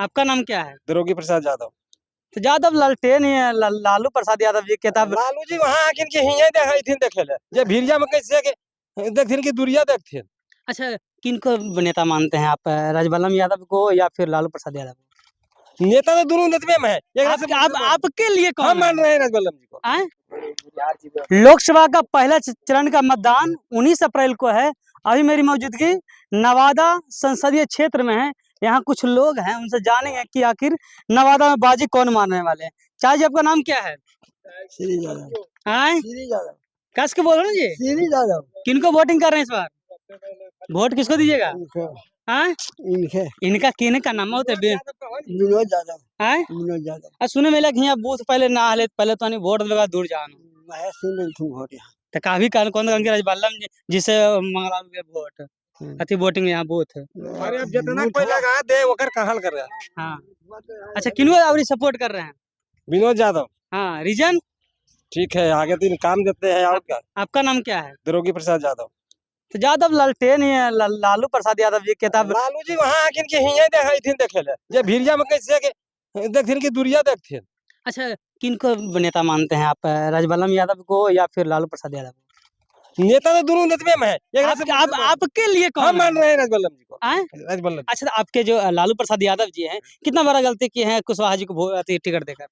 आपका नाम क्या है? द्रोगी प्रसाद यादव। तो यादव लालटेन ही है, लालू प्रसाद यादव जी के तब लालू जी वहां आखिर के हिये देखै देखे ले जे भीड़िया में कैसे के देखथिन की दूरिया देखथिन। अच्छा, किनको नेता मानते हैं आप, राजबल्लभ यादव को या फिर लालू प्रसाद यादव को? नेता तो दोनों नेतवे में है। आपके लिए कौन हम मान रहे हैं राजबल्लभ जी को। लोकसभा का पहला चरण का मतदान 19 अप्रैल को है। अभी मेरी मौजूदगी नवादा संसदीय क्षेत्र में है। यहाँ कुछ लोग हैं, उनसे जानेंगे कि आखिर नवादा में बाजी कौन मारने वाले हैं। चाचा जी, आपका नाम क्या है? कस के बोल रहे हैं जी? किनको वोटिंग कर रहे हैं इस बार? वोट किसको दीजिएगा? इनका किन का नाम होता है? विनोद यादव। सुने में लग यहाँ बूथ पहले ना हले, पहले तो वोट लगा दूर जाना तो काफी कौन राजबल्लभ जी जिसे मंगला वोट अति वोटिंग यहाँ बूथ है। अरे अब जितना कोई लगा दे ओकर कहल कर रहा है। हाँ, अच्छा, किनको अभी सपोर्ट कर रहे हैं? विनोद यादव। हाँ, रीजन? ठीक है, आगे दिन काम देते हैं। और क्या? आपका नाम क्या है? द्रोगी प्रसाद यादव। तो यादव लालटेन ही है, लालू प्रसाद यादव जी के तब लालू जी वहां आखिर के हिये देखे ले जे भीड़िया में कैसे के देखथिन की दूरिया देखथिन। अच्छा, किनको नेता मानते हैं आप, राजबल्लभ यादव को या फिर लालू प्रसाद यादव को? नेता तो दोनों नेतवे में है। आपके लिए कौन? हम मान रहे हैं राजबल्लभ जी को। राजबल्लभ। अच्छा, तो आपके जो लालू प्रसाद यादव जी हैं, कितना बड़ा गलती की है कुशवाहा जी को टिकट देकर?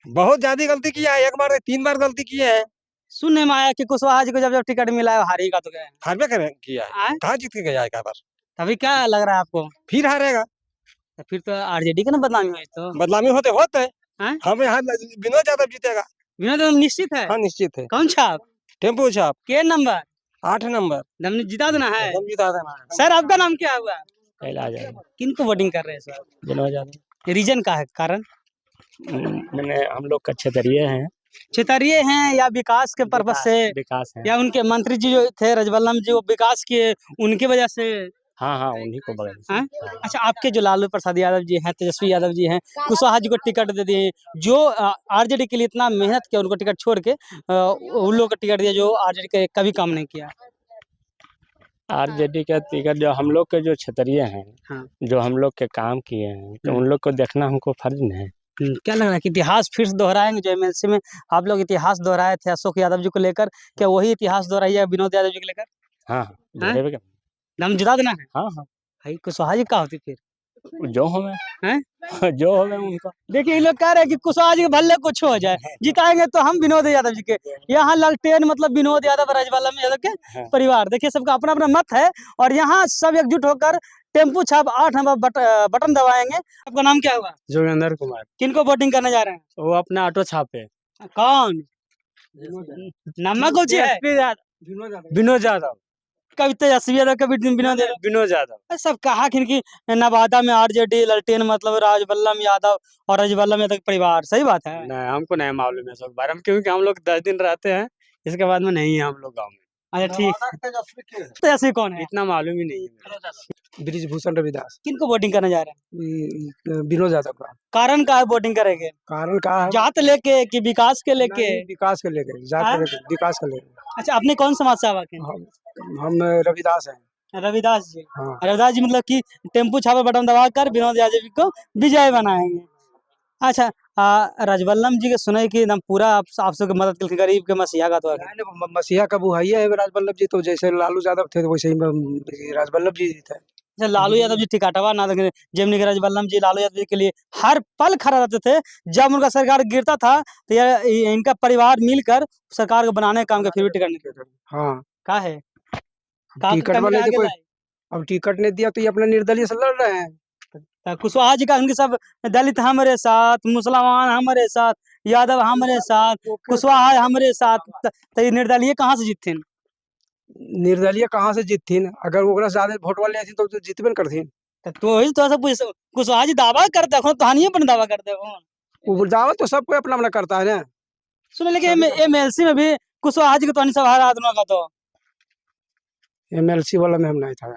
बहुत ज्यादा गलती किया है। 1 बार 3 बार गलती किए हैं। सुनने में आया कि कुशवाहा जी को जब टिकट मिला है हारेगा तो गया। हारबे करे किया है। कहाँ जीत के गया है एक बार? तभी क्या लग रहा है आपको? फिर हारेगा। तो फिर तो आरजेडी का ना बदनामी हुई तो। बदनामी होते हम यहाँ विनोद यादव जीतेगा। विनोद यादव निश्चित है? हाँ, निश्चित है। कौन छाप? टेम्पो छाप। के नंबर? 8 नंबर। दम जिता देना है। जिता देना है। सर, आपका नाम क्या हुआ? कैलाश यादव। किनको वोटिंग कर रहे हैं सर? विनोद यादव। रीजन का है कारण? मैंने हम लोग का क्षेत्रीय हैं। क्षेत्रीय हैं या विकास के पर्पज से? विकास है। या उनके मंत्री जी जो थे राजबल्लभ जी, वो विकास किए उनकी वजह से? हाँ, उन्हीं को बगल। अच्छा, आपके जो लालू प्रसाद यादव जी हैं, तेजस्वी यादव जी हैं, कुशवाहा जी को टिकट दे दिए, जो आरजेडी के लिए इतना मेहनत किया, उनको टिकट छोड़ के उन लोगों को टिकट दिया जो आरजेडी का कभी काम नहीं किया। आरजेडी का टिकट जो हम लोग के जो क्षेत्रीय हैं, जो हम लोग के काम किए हैं, तो उन लोग को देखना हमको फर्ज नहीं है। क्या लग रहा है कि इतिहास फिर से दोहराएंगे? जो एमएलसी में आप लोग इतिहास दोहराए थे अशोक यादव जी को लेकर, क्या वही इतिहास दोहराइएगा विनोद यादव जी को लेकर? हाँ, दम जिता देना है। हाँ। भाई कुशवाहा जी का होती फिर जो हमें जो हमें उनका। देखिए, ये लोग कह रहे हैं कि कुशवाहा जी के भले कुछ हो जाए, जिताएंगे तो हम विनोद यादव जी के। यहाँ लालटेन मतलब विनोद यादव, राजबल्लभ यादव के परिवार। देखिए, सबका अपना अपना मत है और यहाँ सब एकजुट होकर टेम्पू छाप 8 नंबर बटन दबाएंगे। आपका नाम क्या हुआ? जोगेंद्र कुमार। किनको वोटिंग करने जा रहे हैं? वो अपना ऑटो छापे। कौन नाम कुछ है? विनोद यादव। कभी तेजस्वी यादव, कभी विनोद यादव। सब कहा कि नवादा में आरजेडी लालटेन मतलब राजबल्लभ यादव और राजबल्लभ यादव परिवार। सही बात है? नहीं, हमको नहीं मालूम है सब बारे में, क्योंकि हम लोग 10 दिन रहते हैं, इसके बाद में नहीं है हम लोग गाँव में। अच्छा, ठीक। तेजस्वी कौन है? इतना मालूम ही नहीं है। ब्रिजभूषण रविदास। किनको वोटिंग करने जा रहे हैं? विनोद यादव का। कारण का है वोटिंग करेंगे? कारण का है जात लेके कि विकास के लेके? विकास के लेके, जात लेके, विकास के लेके। अच्छा, अपने कौन समाज से आवाज? हम रविदास हैं। रविदास जी। हाँ। रविदास जी मतलब कि टेम्पू छापा बटन दबा कर विनोद यादव जी को विजय बनाएंगे। अच्छा, राजबल्लभ जी के सुने कि एकदम पूरा आप सबके मदद के गरीब के मसीहा का तो है। मसीहा का बुहाई है राजबल्लभ जी, तो जैसे लालू यादव थे तो वैसे ही राजबल्लभ जी थे। अच्छा, लालू यादव जी टिकटवा ना देंगे, जेमनी के राजबल्लभ जी लालू यादव जी के लिए हर पल खड़ा रहते थे। जब उनका सरकार गिरता था तो इनका परिवार मिलकर सरकार को बनाने का काम किया, फिर भी टिकट नहीं। हाँ, का है टिकट वाले अब टिकट नहीं दिया तो ये अपना निर्दलीय से लड़ रहे हैं। कुशवाहा जी का उनके सब दलित हमारे साथ, मुसलमान हमारे साथ, यादव हमारे साथ, कुशवाहा हमारे साथ, तो ये निर्दलीय कहाँ से जीतथिन? निर्दलीय कहाँ से जीतथिन? अगर वो ज्यादा वोट वाले तो जीतबे न करथिन। तो वही तो सब कुशवाहा जी दावा करते हो, कहानियां पर दावा करते हो। दावा तो सब कोई अपना अपना करता है ना। सुन, लेकिन एमएलसी में भी कुशवाहा जी को तो सभा आदमी का तो एमएलसी वाला में हम नहीं था।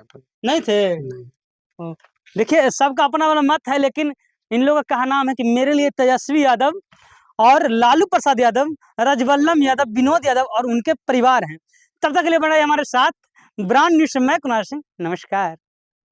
नहीं थे? नहीं। देखिए, सबका अपना अपना मत है, लेकिन इन लोगों का नाम है कि मेरे लिए तेजस्वी यादव और लालू प्रसाद यादव, राजबल्लभ यादव, विनोद यादव और उनके परिवार हैं। तब तक के लिए बना हमारे साथ ब्रांड न्यूज में कुणाल सिंह। नमस्कार।